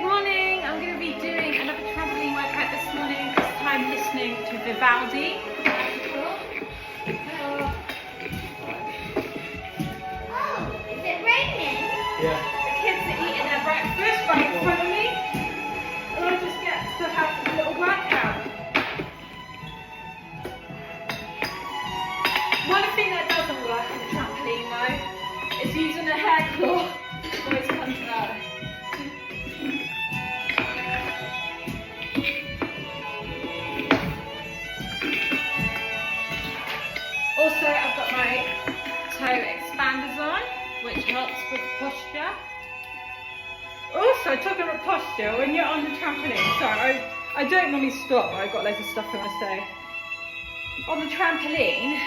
Good morning. I'm going to be doing another trampoline workout this morning. This time listening to Vivaldi. Hello. Oh, is it raining? Yeah. The kids are eating their breakfast right in front of me. And I just get to have a little workout. One thing that doesn't work on the trampoline though is using a hair claw. It always comes out. Also, I've got my toe expanders on, which helps with posture. Also, talking about posture, when you're on the trampoline, sorry, I don't normally stop, but I've got loads of stuff I want to say. On the trampoline,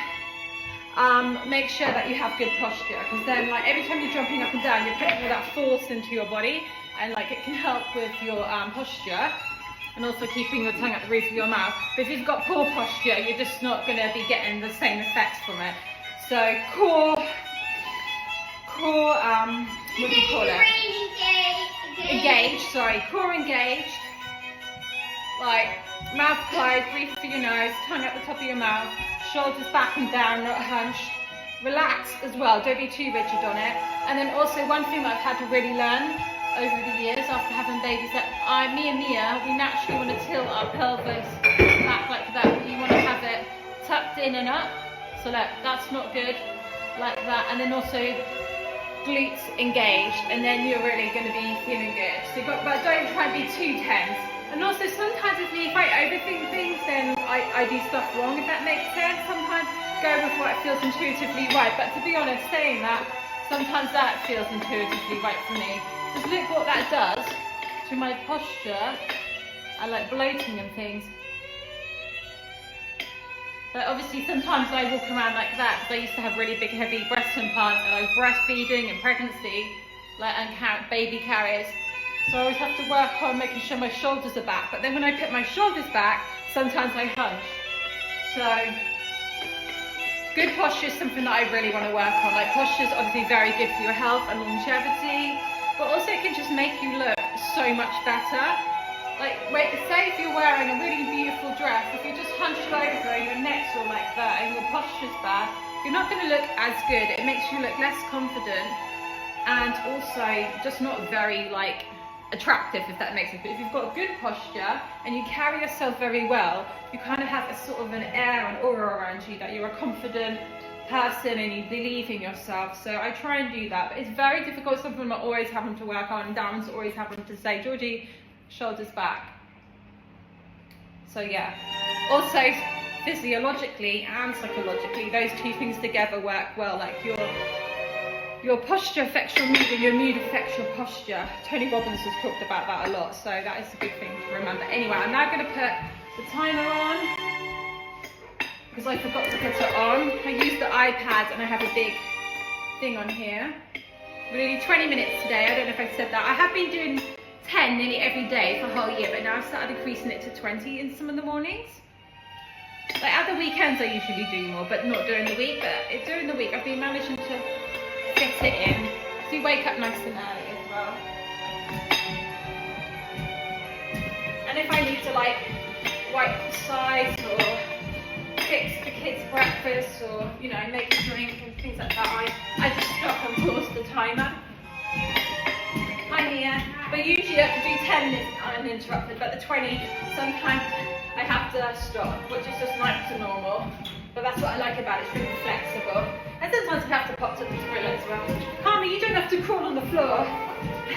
make sure that you have good posture, because then like every time you're jumping up and down, you're putting all that force into your body, and like it can help with your posture. And also keeping your tongue at the roof of your mouth. But if you've got poor posture, you're just not going to be getting the same effects from it. So core, what do you call it? Engaged, sorry, core engaged. Like mouth closed, breathe through your nose, tongue at the top of your mouth, shoulders back and down, not hunched. Relaxed as well, don't be too rigid on it. And then also one thing that I've had to really learn over the years after having babies, that me and Mia, we naturally want to tilt our pelvis back like that. You want to have it tucked in and up, so that's not good, like that. And then also glutes engaged, and then you're really going to be feeling good. So, but don't try and be too tense. And also sometimes if I overthink things, then I do stuff wrong, if that makes sense. Sometimes go with what feels intuitively right, but to be honest, saying that, sometimes that feels intuitively right for me. Just look what that does to my posture and like bloating and things. But obviously sometimes I walk around like that because I used to have really big heavy breast implants and I was breastfeeding in pregnancy, like, and baby carriers. So I always have to work on making sure my shoulders are back. But then when I put my shoulders back, sometimes I hunch. So good posture is something that I really want to work on. Like posture is obviously very good for your health and longevity. But also it can just make you look so much better. Like, say if you're wearing a really beautiful dress, if you just hunch over and your neck's all like that and your posture's bad, you're not going to look as good. It makes you look less confident and also just not very like attractive, if that makes sense. But if you've got good posture and you carry yourself very well, you kind of have a sort of an air and aura around you that you're a confident person and you believe in yourself. So I try and do that, but it's very difficult. Something I'm always having to work on, and Darren's always having to say, Georgie, shoulders back. So yeah, also physiologically and psychologically, those two things together work well. Like your posture affects your mood and your mood affects your posture. Tony Robbins has talked about that a lot, so that is a good thing to remember. Anyway, I'm now going to put the timer on, because I forgot to put it on. I used the iPad and I have a big thing on here. We're going to do 20 minutes today. I don't know if I said that. I have been doing 10 nearly every day for a whole year, but now I've started increasing it to 20 in some of the mornings. Like at the weekends I usually do more, but not during the week. But during the week I've been managing to fit it in. So you wake up nice and early as well. And if I need to like wipe the sides or fix the kids' breakfast or, you know, make a drink and things like that, I just stop and pause the timer. Hi Mia. But usually I can do 10 minutes uninterrupted, but the 20, sometimes I have to stop, which is just like to normal. But that's what I like about it, it's really flexible. And sometimes I have to pop to the toilet as well. Carmen, you don't have to crawl on the floor.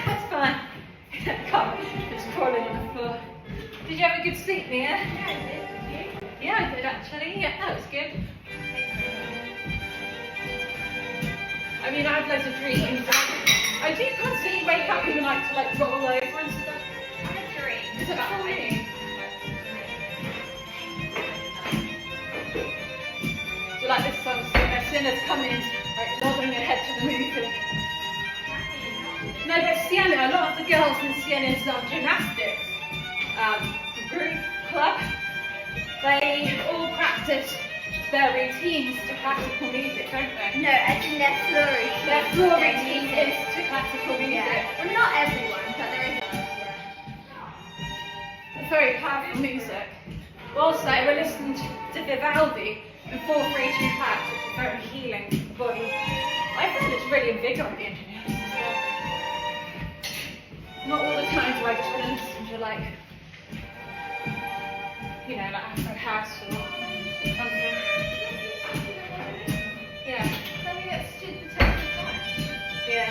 That's fine. Come, it's crawling on the floor. Did you have a good sleep, Mia? Yeah, I did. Yeah, I did actually. Yeah, that was good. I mean, I have loads of dreams. I do constantly wake up in the night to like roll over and stuff. I have dreams. Is it that funny? Do you like this song? Sinners coming, like nodding their head to the music. No, but Sienna, a lot of the girls in Sienna's gymnastics group club, they all practice their routines to classical music, don't they? No, I think their floor routine. Their floor routine is to classical music. Yeah. Well, not everyone, but there is one. music. Also, we're listening to Vivaldi and 4-3-2 Pact, which is very healing for the body. I find it's really invigorating. Not all the times where I just want to listen to like, you know, like Afro House or something. Yeah. Can we get stupid time? Yeah.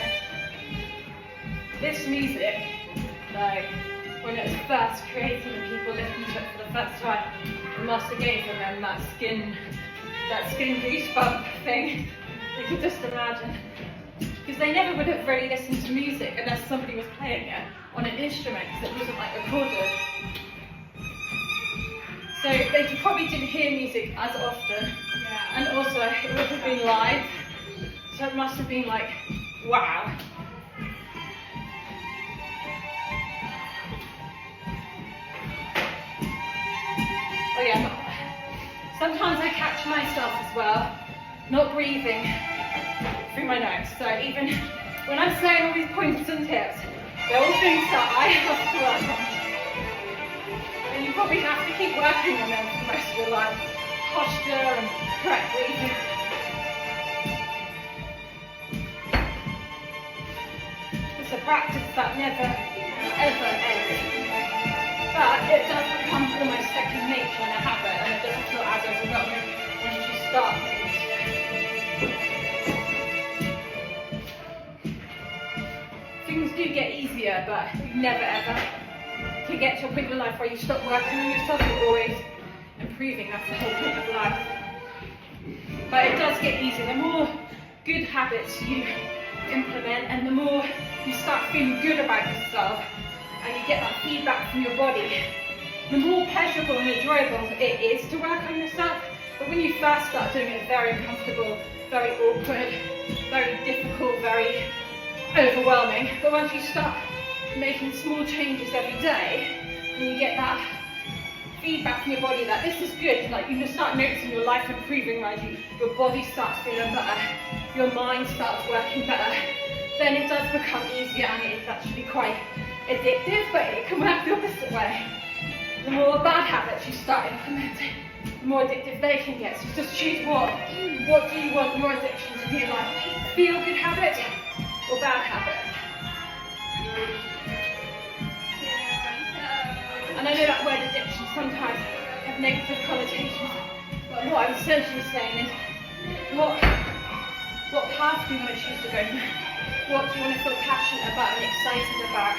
This music, like, when it was first created and people listened to it for the first time, it must have given them that skin goosebump thing. You could just imagine. Because they never would have really listened to music unless somebody was playing it on an instrument, because it wasn't like recorded. So they probably didn't hear music as often. Yeah. And also it would have been live. So it must have been like, wow. Oh yeah, sometimes I catch myself as well, not breathing through my nose. So even when I'm saying all these pointers and tips, they're all things that I have to work on. And you probably have to keep working on them for the rest of your life. Posture and correct breathing. It's a practice that never, ever ends. But it does become almost second nature and a habit, and it doesn't feel as overwhelming once you start things. Things do get easier, but never ever can get to a point in your life where you stop working on yourself. You're always improving. That's the whole point of life. But it does get easier. The more good habits you implement, and the more you start feeling good about yourself, and you get that feedback from your body, the more pleasurable and enjoyable it is to work on yourself. But when you first start doing it, it's very uncomfortable, very awkward, very difficult, very overwhelming. But once you start making small changes every day, and you get that feedback from your body that this is good, like you just start noticing your life improving, right? Your body starts feeling better, your mind starts working better, then it does become easier, and it is actually quite addictive, but it can work the opposite way. The more bad habits you start implementing, the more addictive they can get. So just choose what do you want your addiction to be like? Feel good habit or bad habit? And I know that word addiction sometimes has negative connotations, but what I'm essentially saying is what path do you want to choose to go? What do you want to feel passionate about and excited about?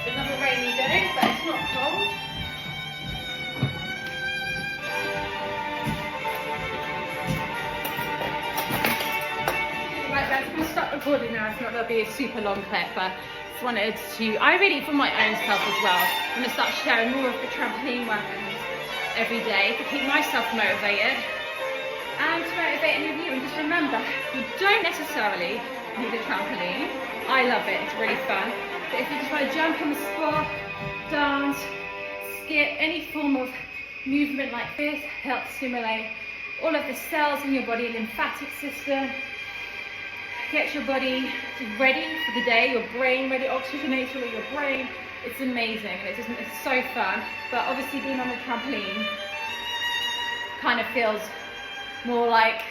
Another rainy day, but it's not cold. Right guys, I'm going to start recording now. It's not going to be a super long clip, but just wanted to, I really, for my own self as well, I'm going to start sharing more of the trampoline workouts every day to keep myself motivated and to motivate any of you. And just remember, you don't necessarily need a trampoline. I love it, it's really fun. But if you just want to jump on the spot, dance, skip, any form of movement like this helps stimulate all of the cells in your body, lymphatic system, get your body ready for the day, your brain ready, oxygenates all of your brain. It's amazing, and it's so fun. But obviously being on the trampoline kind of feels more like,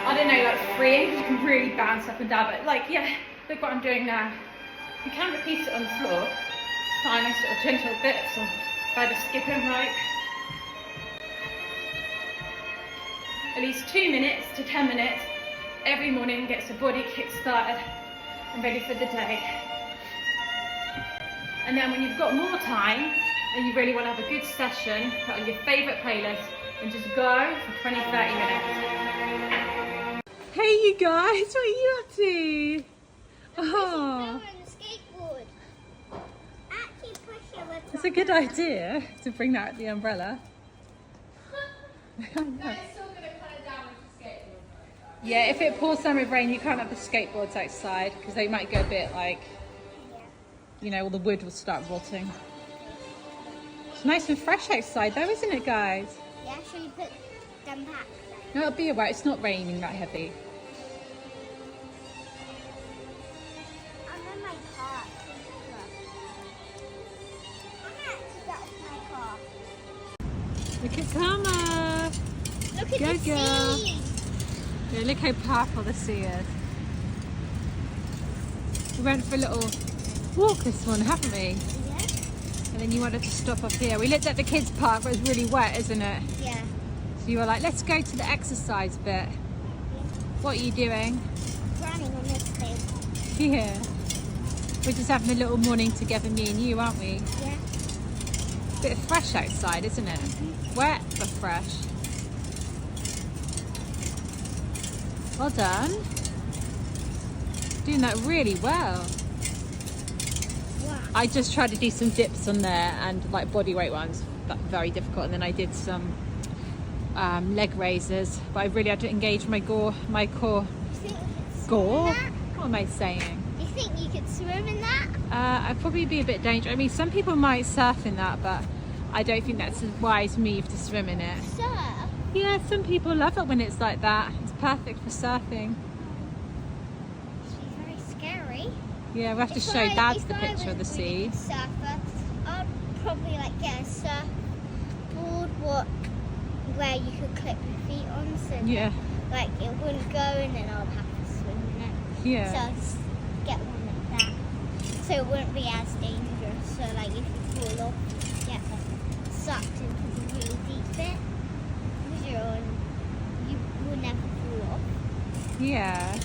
I don't know, like freeing, because you can really bounce up and down. But like, yeah, look what I'm doing now. You can repeat it on the floor. Find nice little gentle bits or by the skipping rope. At least 2 minutes to 10 minutes every morning gets the body kick-started and ready for the day. And then when you've got more time and you really want to have a good session, put on your favourite playlist and just go for 20-30 minutes. Hey you guys, what are you up to? Oh. Skateboard. Actually push it with It's a good idea to bring that at the umbrella. I know. It's still going to kind of damage the skateboard. Yeah, if it pours down with rain, you can't have the skateboards outside because they might go a bit like, you know, all the wood will start rotting. It's nice and fresh outside though, isn't it, guys? Yeah, should we put them back? No, it'll be alright. It's not raining that heavy. I'm in my car. I'm actually out of my car. Look at Karma. Look at Go, the girl. sea. Yeah, look how powerful the sea is. We went for a little walk this morning, haven't we? Yeah. And then you wanted to stop up here. We looked at the kids' park, but it's really wet, isn't it? Yeah. So you were like, let's go to the exercise bit. What are you doing? Running on this thing. Yeah. We're just having a little morning together, me and you, aren't we? Yeah. Bit fresh outside, isn't it? Wet, but fresh. Well done. Doing that really well. Wow. I just tried to do some dips on there and like body weight ones. That's very difficult. And then I did some leg raises, but I really had to engage my core. Do you think you could swim Gore? in that? What am I saying? Do you think you could swim in that? I'd probably be a bit dangerous. I mean, some people might surf in that, but I don't think that's a wise move to swim in it. Surf? Yeah, some people love it when it's like that. It's perfect for surfing. She's very scary. Yeah, we'll have to If show I- Dad's if the I picture of the was really sea. good surfer, I'd probably like get a surfboard where you could clip your feet on, so Yeah, like it wouldn't go, and then I'd have to swim in it. So yeah. I'd just get one like that, so it wouldn't be as dangerous. So like if you fall off, you get like, sucked into the really deep bit, because you will never fall off. Yeah.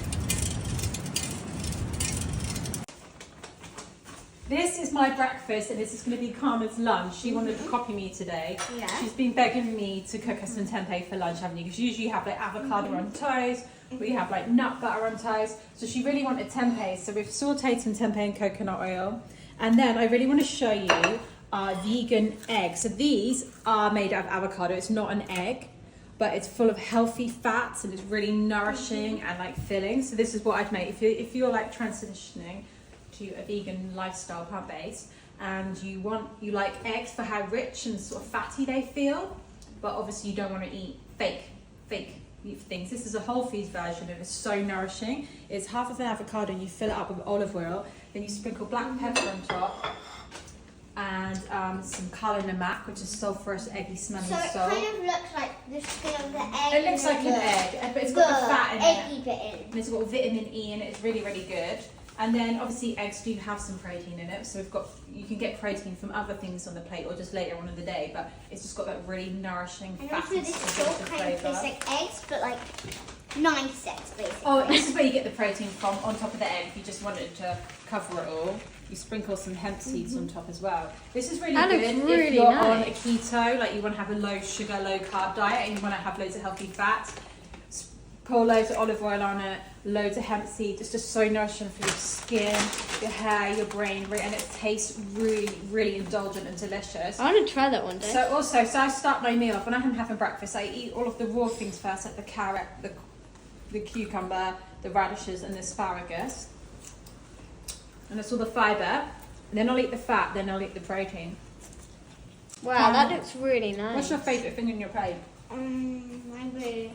This is my breakfast and this is going to be Karma's lunch. She wanted to copy me today. Yeah. She's been begging me to cook us some tempeh for lunch, haven't you? Because usually you have like avocado on toast, or you have like nut butter on toast. So she really wanted tempeh. So we've sauteed some tempeh in coconut oil. And then I really want to show you our vegan eggs. So these are made out of avocado. It's not an egg, but it's full of healthy fats and it's really nourishing and like filling. So this is what I'd make if you're like transitioning to a vegan lifestyle, plant-based, and you like eggs for how rich and sort of fatty they feel, but obviously you don't want to eat fake things. This is a whole foods version and it's so nourishing. It's half of an avocado and you fill it up with olive oil, then you sprinkle black pepper on top and some kala namak, which is sulfurous, eggy, smelling So it salt. kind of looks like the skin of the egg. It looks like an egg, but it's got the fat in it. eggy bit in. And it's got vitamin E in it. It's really, really good. And then obviously eggs do have some protein in it, so you can get protein from other things on the plate or just later on in the day, but it's just got that really nourishing And fat also and this sort salt of kind of tastes flavour. like eggs, but like nice eggs basically. Oh, this is where you get the protein from on top of the egg. If you just wanted to cover it all, you sprinkle some hemp seeds on top as well. This is really That good looks if really you're on a nice. keto, like you want to have a low sugar, low carb diet, and you want to have loads of healthy fats. Pour loads of olive oil on it, loads of hemp seeds. It's just so nourishing for your skin, your hair, your brain, and it tastes really, really indulgent and delicious. I want to try that one day. So I start my meal off when I'm having breakfast. I eat all of the raw things first, like the carrot, the cucumber, the radishes, and the asparagus, and it's all the fibre. And then I'll eat the fat. Then I'll eat the protein. Wow, that looks really nice. What's your favourite thing in your plate? I really.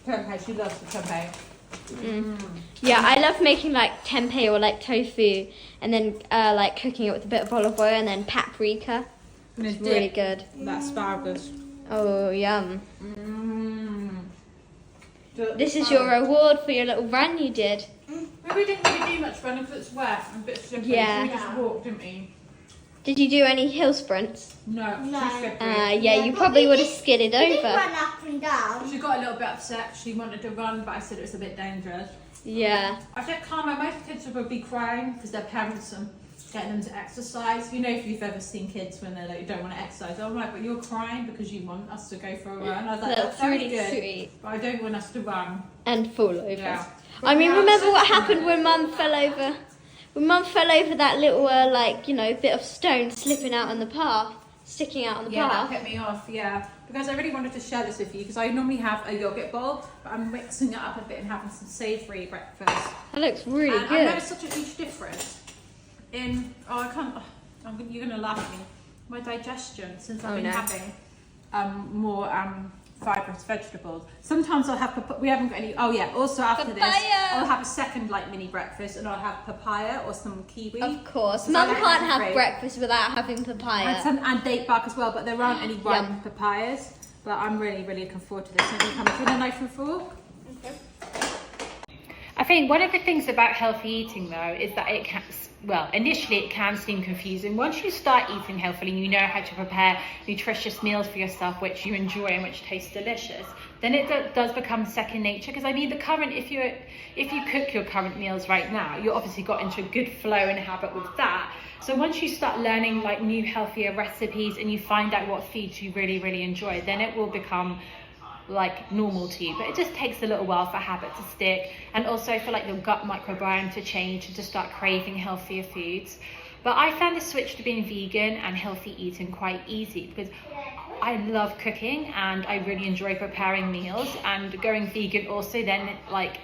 Tempeh. She loves the tempeh. Yeah, I love making like tempeh or like tofu, and then like cooking it with a bit of olive oil and then paprika. And It's really good. That asparagus. Oh, yum. This is Oh. your reward for your little run you did. We didn't really do much running because it's wet and a bit slippery. Yeah. So we just walked, didn't we? Did you do any hill sprints? No, No. too slippery. Yeah, you probably would have skidded We didn't over. run up and down. She got a little bit upset. She wanted to run, but I said it was a bit dangerous. Yeah. I said, Karma, most kids would be crying because their parents are getting them to exercise. You know, if you've ever seen kids when they're like, don't want to exercise. I'm like, but you're crying because you want us to go for a run. I was like, that's very really good, sweet. but I don't want us to run. And fall over. Yeah. I mean, But remember now- what happened when Mum fell over? When Mum fell over that little, bit of stone slipping out on the path. sticking out on the Yeah, path. that put me off, yeah. Because I really wanted to share this with you because I normally have a yogurt bowl, but I'm mixing it up a bit and having some savoury breakfast. That looks really And good. I noticed such a huge difference in, you're going to laugh at me, my digestion since I've been having more fibrous vegetables. Sometimes I'll have, we haven't got any, also after this, I'll have a second like mini breakfast and I'll have papaya or some kiwi. Of course. Mum can't have breakfast without having papaya. And date bark as well, but there aren't any ripe papayas. But I'm really, really looking forward to this. So come between a knife and fork. Okay. I think one of the things about healthy eating though is that it can, initially it can seem confusing. Once you start eating healthily and you know how to prepare nutritious meals for yourself, which you enjoy and which taste delicious, then it does become second nature. Because I mean, if you cook your current meals right now, you obviously got into a good flow and habit with that. So once you start learning like new healthier recipes and you find out what foods you really, really enjoy, then it will become like normal to you. But it just takes a little while for habit to stick, and also for like your gut microbiome to change and to start craving healthier foods. But I found the switch to being vegan and healthy eating quite easy because I love cooking and I really enjoy preparing meals, and going vegan also then like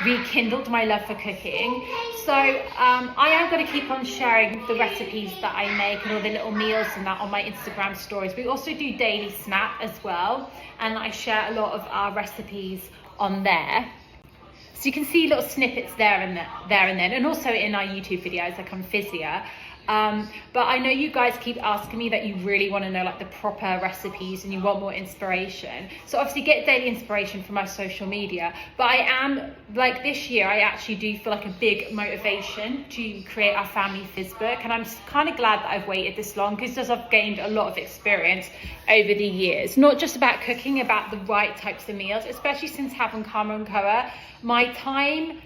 rekindled my love for cooking. So I am going to keep on sharing the recipes that I make and all the little meals and that on my Instagram stories. We also do daily snap as well, and I share a lot of our recipes on there. So you can see little snippets there and then, and also in our YouTube videos like on Fizz. But I know you guys keep asking me that you really want to know like the proper recipes and you want more inspiration. So obviously get daily inspiration from my social media. But I am, like this year, I actually do feel like a big motivation to create our family Fizz book. And I'm kind of glad that I've waited this long because I've gained a lot of experience over the years. Not just about cooking, about the right types of meals, especially since having Karma and Koa. My time,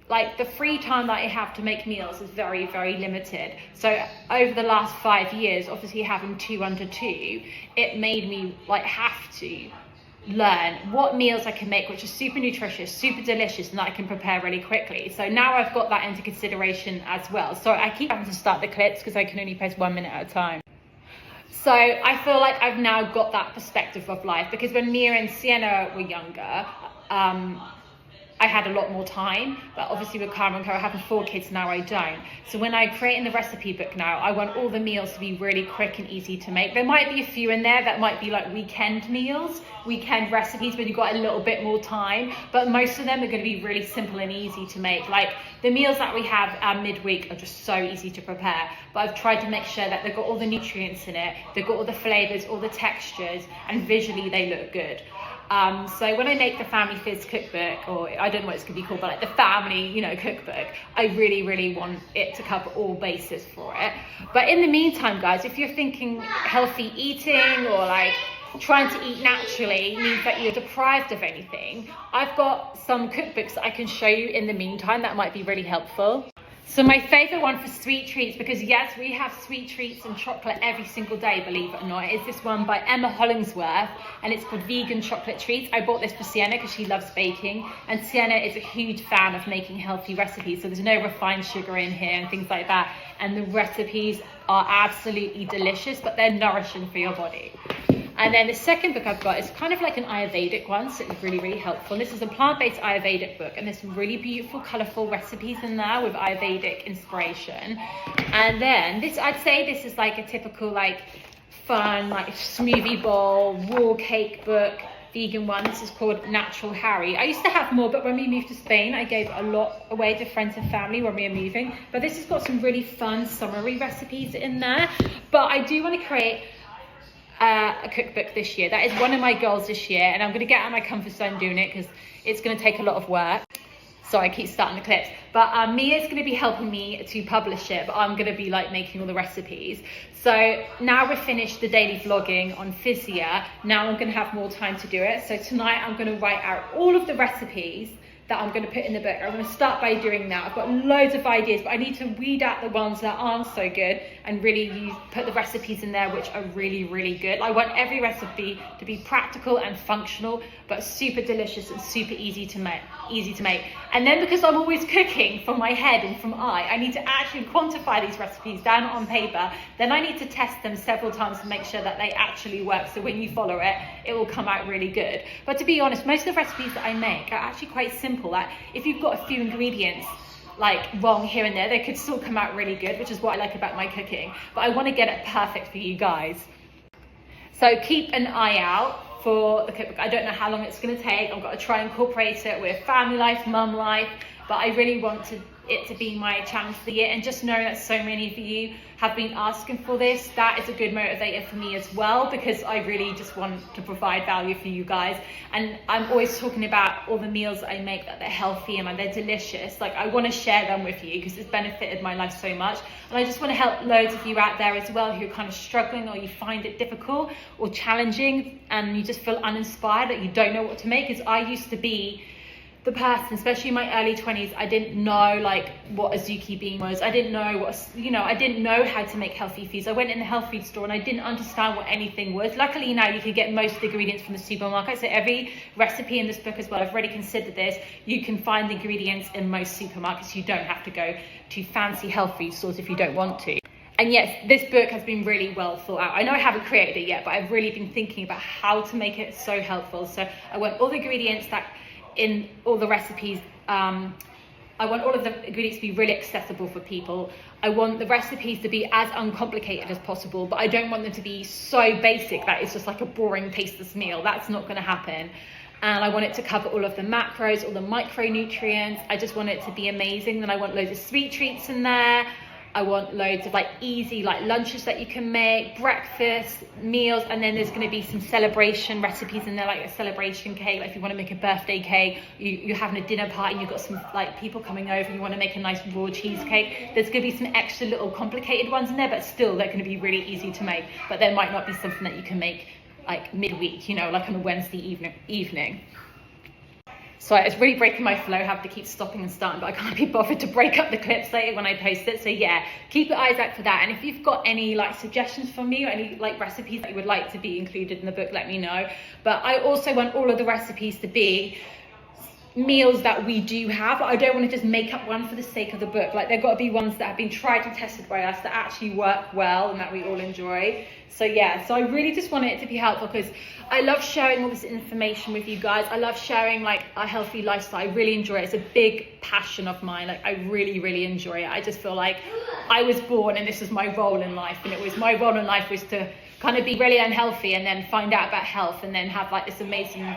like the free time that I have to make meals is very, very limited. So over the last 5 years, obviously having 2 under 2, it made me like have to learn what meals I can make which are super nutritious, super delicious, and that I can prepare really quickly. So now I've got that into consideration as well. So I keep having to start the clips because I can only post 1 minute at a time. So I feel like I've now got that perspective of life, because when Mia and Sienna were younger, I had a lot more time, but obviously with Karma and Koa having 4 kids now, I don't. So when I create in the recipe book now, I want all the meals to be really quick and easy to make. There might be a few in there that might be like weekend meals, weekend recipes where you've got a little bit more time, but most of them are going to be really simple and easy to make. Like the meals that we have midweek are just so easy to prepare, but I've tried to make sure that they've got all the nutrients in it, they've got all the flavors, all the textures, and visually they look good. So when I make the Family Fizz cookbook, or I don't know what it's going to be called, but like the family, cookbook, I really, really want it to cover all bases for it. But in the meantime, guys, if you're thinking healthy eating or like trying to eat naturally means that you're deprived of anything, I've got some cookbooks that I can show you in the meantime that might be really helpful. So my favourite one for sweet treats, because yes, we have sweet treats and chocolate every single day, believe it or not, is this one by Emma Hollingsworth, and it's called Vegan Chocolate Treats. I bought this for Sienna because she loves baking, and Sienna is a huge fan of making healthy recipes, so there's no refined sugar in here and things like that, and the recipes are absolutely delicious, but they're nourishing for your body. And then the second book I've got is kind of like an Ayurvedic one, so it's really, really helpful. This is a plant-based Ayurvedic book, and there's some really beautiful, colourful recipes in there with Ayurvedic inspiration. And then this, I'd say this is like a typical, like, fun, like, smoothie bowl, raw cake book, vegan one. This is called Natural Harry. I used to have more, but when we moved to Spain, I gave a lot away to friends and family when we were moving. But this has got some really fun, summery recipes in there. But I do want to create a cookbook this year. That is one of my goals this year, and I'm going to get out of my comfort zone doing it because it's going to take a lot of work. So I keep starting the clips, but Mia's going to be helping me to publish it, but I'm going to be like making all the recipes. So now we've finished the daily vlogging on Fizz. Now I'm going to have more time to do it. So tonight I'm going to write out all of the recipes that I'm going to put in the book. I'm going to start by doing that. I've got loads of ideas, but I need to weed out the ones that aren't so good and really put the recipes in there which are really, really good. I want every recipe to be practical and functional, but super delicious and super easy to make. And then because I'm always cooking from my head and from I need to actually quantify these recipes down on paper. Then I need to test them several times to make sure that they actually work. So when you follow it, it will come out really good. But to be honest, most of the recipes that I make are actually quite simple. Like if you've got a few ingredients like wrong here and there, they could still come out really good, which is what I like about my cooking. But I want to get it perfect for you guys. So keep an eye out for the cookbook. I don't know how long it's going to take. I've got to try and incorporate it with family life, mum life, but I really want it to be my challenge for the year. And just knowing that so many of you have been asking for this, that is a good motivator for me as well, because I really just want to provide value for you guys. And I'm always talking about all the meals that I make, that they're healthy and they're delicious. Like I want to share them with you because it's benefited my life so much. And I just want to help loads of you out there as well who are kind of struggling, or you find it difficult or challenging and you just feel uninspired, that you don't know what to make. Because I used to be the person, especially in my early 20s, I didn't know like what a zucchini bean was. I didn't know what, I didn't know how to make healthy foods. I went in the health food store and I didn't understand what anything was. Luckily now you can get most of the ingredients from the supermarket. So every recipe in this book as well, I've already considered this, you can find the ingredients in most supermarkets. You don't have to go to fancy health food stores if you don't want to. And yes, this book has been really well thought out. I know I haven't created it yet, but I've really been thinking about how to make it so helpful. So I want all the ingredients that in all the recipes, I want all of the ingredients to be really accessible for people. I want the recipes to be as uncomplicated as possible, but I don't want them to be so basic that it's just like a boring tasteless meal. That's not going to happen. And I want it to cover all of the macros, all the micronutrients. I just want it to be amazing. Then I want loads of sweet treats in there. I want loads of like easy like lunches that you can make, breakfast, meals, and then there's going to be some celebration recipes in there, like a celebration cake. Like if you want to make a birthday cake, you're having a dinner party and you've got some like people coming over and you want to make a nice raw cheesecake. There's going to be some extra little complicated ones in there, but still they're going to be really easy to make. But there might not be something that you can make like midweek, like on a Wednesday evening. So it's really breaking my flow. I have to keep stopping and starting, but I can't be bothered to break up the clips later when I post it. So yeah, keep your eyes out for that. And if you've got any like suggestions for me or any like recipes that you would like to be included in the book, let me know. But I also want all of the recipes to be meals that we do have. I don't want to just make up one for the sake of the book. Like they've got to be ones that have been tried and tested by us, that actually work well and that we all enjoy. So yeah, so I really just want it to be helpful because I love sharing all this information with you guys. I love sharing like a healthy lifestyle. I really enjoy it. It's a big passion of mine. Like I really enjoy it. I just feel like I was born and this is my role in life, and it was my role in life was to kind of be really unhealthy and then find out about health and then have like this amazing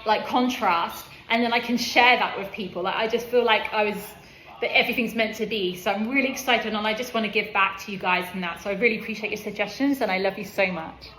like contrast, and then I can share that with people. Like I just feel like that everything's meant to be. So I'm really excited and I just want to give back to you guys in that. So I really appreciate your suggestions and I love you so much.